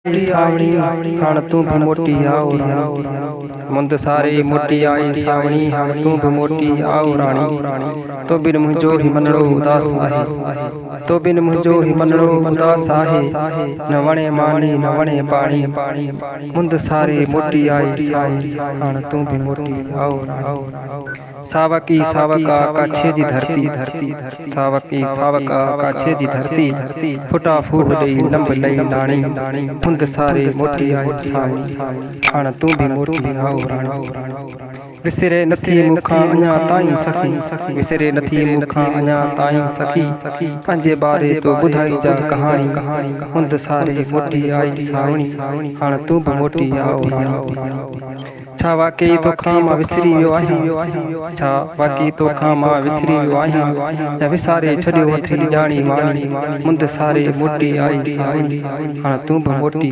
सावणी साण तू भी मोटी आओ रानी मुंद सारे मोटी आई सावणी हाण तू भी मोटी आओ रानी तो बिन मुंहिंजो ही मनड़ो उदास आहे तो बिन मुंहिंजो ही मनड़ो उदास आहे न वणे मानी न वणे पाणी मुंद सारे मोटी आई सावणी हाण तू भी मोटी आओ रानी सावकी सावका काछे जी धरती सावकी सावका काछे जी धरती फुटा फूट लई लंब लई लाणी मुंद सारे मोटी आई सावणी हाण तू भी मोटी आओ रानी विसरे नथी मुखां अञा ताईं सखी विसरे नथी मुखां अञा ताईं सखी पंहिंजे बारे तो ॿुधाई जा कहाणी मुंद सारे मोटी आई सावणी हाण तू भी मोटी आओ रानी छा वाकई तोखां मां विसरी वियो आहियां छा वाकई तोखां मां विसरी वियो आहियां या विसारे छॾियो अथई ॼाणी वाणी मुंद सारे मोटी आई सावणी हाण तू भी मोटी